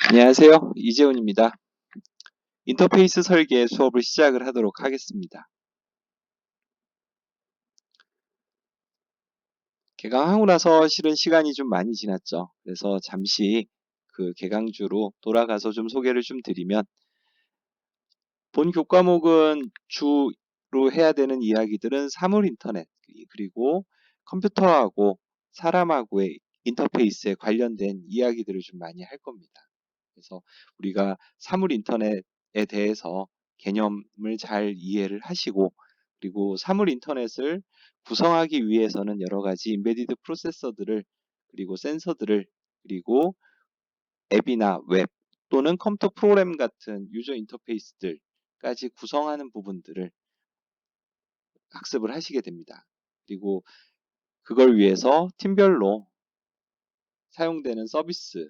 안녕하세요. 이재훈입니다. 인터페이스 설계 수업을 시작을 하도록 하겠습니다. 개강하고 나서 실은 시간이 좀 많이 지났죠. 그래서 잠시 그 개강주로 돌아가서 좀 소개를 좀 드리면, 본 교과목은 주로 해야 되는 이야기들은 사물 인터넷, 그리고 컴퓨터하고 사람하고의 인터페이스에 관련된 이야기들을 좀 많이 할 겁니다. 그래서 우리가 사물 인터넷에 대해서 개념을 잘 이해를 하시고, 그리고 사물 인터넷을 구성하기 위해서는 여러 가지 인베디드 프로세서들을, 그리고 센서들을, 그리고 앱이나 웹 또는 컴퓨터 프로그램 같은 유저 인터페이스들까지 구성하는 부분들을 학습을 하시게 됩니다. 그리고 그걸 위해서 팀별로 사용되는 서비스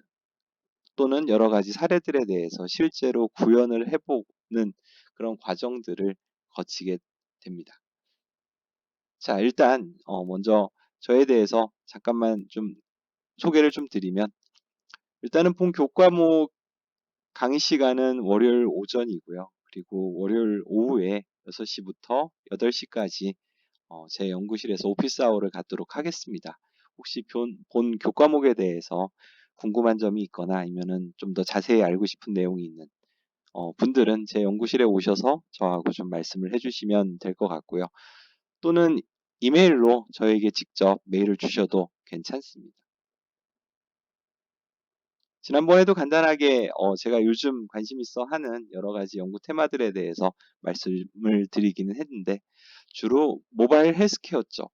또는 여러 가지 사례들에 대해서 실제로 구현을 해보는 그런 과정들을 거치게 됩니다. 자, 일단 먼저 저에 대해서 잠깐만 좀 소개를 좀 드리면, 일단은 본 교과목 강의 시간은 월요일 오전이고요. 그리고 월요일 오후에 6시부터 8시까지 제 연구실에서 오피스 아워를 갖도록 하겠습니다. 혹시 본 교과목에 대해서 궁금한 점이 있거나 아니면은 좀 더 자세히 알고 싶은 내용이 있는 분들은 제 연구실에 오셔서 저하고 좀 말씀을 해주시면 될 것 같고요. 또는 이메일로 저에게 직접 메일을 주셔도 괜찮습니다. 지난번에도 간단하게 제가 요즘 관심 있어 하는 여러 가지 연구 테마들에 대해서 말씀을 드리기는 했는데, 주로 모바일 헬스케어죠.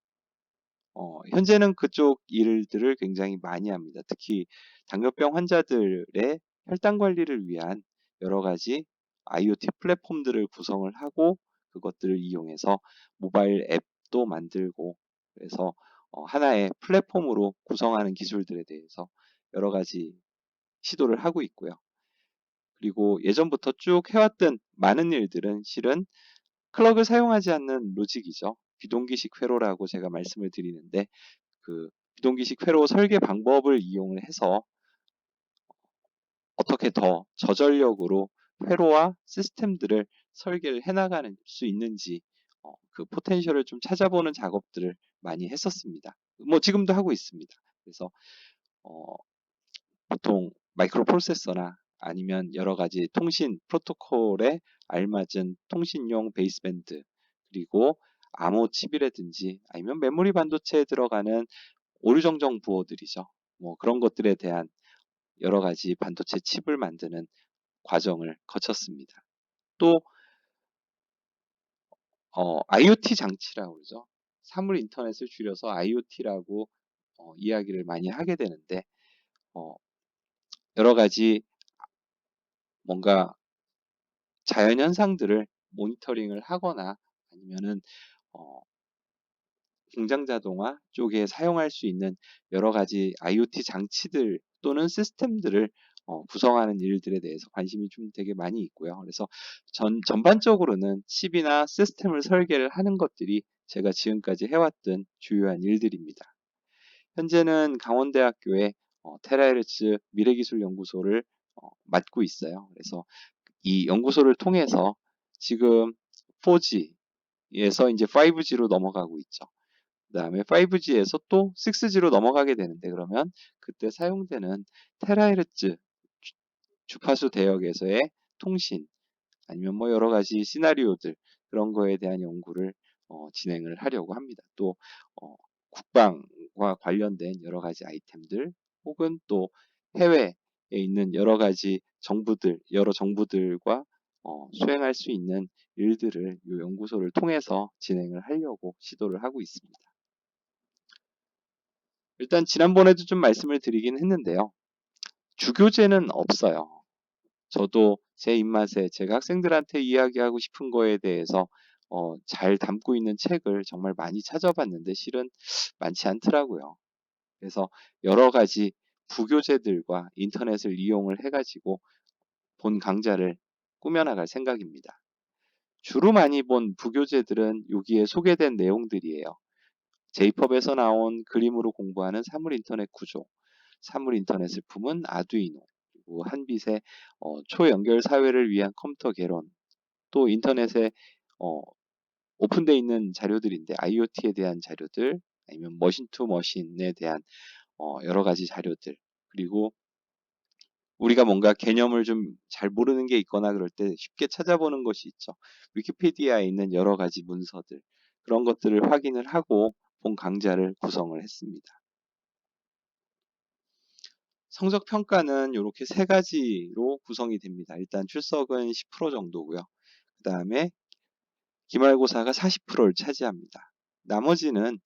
현재는 그쪽 일들을 굉장히 많이 합니다. 특히 당뇨병 환자들의 혈당 관리를 위한 여러 가지 IoT 플랫폼들을 구성을 하고, 그것들을 이용해서 모바일 앱도 만들고, 그래서 하나의 플랫폼으로 구성하는 기술들에 대해서 여러 가지 시도를 하고 있고요. 그리고 예전부터 쭉 해왔던 많은 일들은 실은 클럭을 사용하지 않는 로직이죠. 비동기식 회로라고 제가 말씀을 드리는데, 그 비동기식 회로 설계 방법을 이용을 해서 어떻게 더 저전력으로 회로와 시스템들을 설계를 해나가는 수 있는지, 그 포텐셜을 좀 찾아보는 작업들을 많이 했었습니다. 뭐 지금도 하고 있습니다. 그래서 보통 마이크로 프로세서나 아니면 여러 가지 통신 프로토콜에 알맞은 통신용 베이스밴드, 그리고 암호 칩이라든지 아니면 메모리 반도체에 들어가는 오류 정정 부호들이죠. 뭐 그런 것들에 대한 여러 가지 반도체 칩을 만드는 과정을 거쳤습니다. 또 IoT 장치라고 그러죠. 사물 인터넷을 줄여서 IoT라고 이야기를 많이 하게 되는데, 어, 여러 가지 뭔가 자연 현상들을 모니터링을 하거나 아니면은 어, 공장 자동화 쪽에 사용할 수 있는 여러 가지 IoT 장치들 또는 시스템들을 구성하는 일들에 대해서 관심이 좀 되게 많이 있고요. 그래서 전반적으로는 칩이나 시스템을 설계를 하는 것들이 제가 지금까지 해왔던 주요한 일들입니다. 현재는 강원대학교의 테라헤르츠 미래기술연구소를 맡고 있어요. 그래서 이 연구소를 통해서 지금 4G에서 이제 5G로 넘어가고 있죠. 그 다음에 5G에서 또 6G로 넘어가게 되는데, 그러면 그때 사용되는 테라헤르츠 주파수 대역에서의 통신, 아니면 뭐 여러 가지 시나리오들, 그런 거에 대한 연구를 진행을 하려고 합니다. 또 국방과 관련된 여러 가지 아이템들, 혹은 또 해외에 있는 여러 가지 여러 정부들과 수행할 수 있는 일들을 이 연구소를 통해서 진행을 하려고 시도를 하고 있습니다. 일단 지난번에도 좀 말씀을 드리긴 했는데요. 주교재는 없어요. 저도 제 입맛에 제가 학생들한테 이야기하고 싶은 거에 대해서 잘 담고 있는 책을 정말 많이 찾아봤는데 실은 많지 않더라고요. 그래서 여러 가지 부교재들과 인터넷을 이용을 해가지고 본 강좌를 꾸며나갈 생각입니다. 주로 많이 본 부교재들은 여기에 소개된 내용들이에요. 제이펍에서 나온 그림으로 공부하는 사물 인터넷 구조, 사물 인터넷을 품은 아두이노, 그리고 한빛의 초연결 사회를 위한 컴퓨터 개론, 또 인터넷에 어, 오픈되어 있는 자료들인데 IoT에 대한 자료들, 아니면 머신 투 머신에 대한 여러 가지 자료들, 그리고 우리가 뭔가 개념을 좀 잘 모르는 게 있거나 그럴 때 쉽게 찾아보는 것이 있죠. 위키피디아에 있는 여러 가지 문서들, 그런 것들을 확인을 하고 본 강좌를 구성을 했습니다. 성적 평가는 이렇게 세 가지로 구성이 됩니다. 일단 출석은 10% 정도고요. 그 다음에 기말고사가 40%를 차지합니다. 나머지는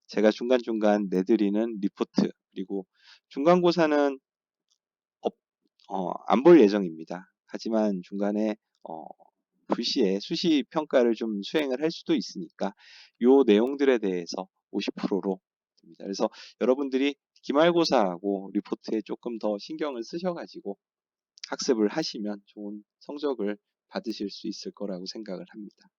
제가 중간중간 내드리는 리포트, 그리고 중간고사는 안 볼 예정입니다. 하지만 중간에 불시에 수시 평가를 좀 수행을 할 수도 있으니까 이 내용들에 대해서 50%로 됩니다. 그래서 여러분들이 기말고사하고 리포트에 조금 더 신경을 쓰셔가지고 학습을 하시면 좋은 성적을 받으실 수 있을 거라고 생각을 합니다.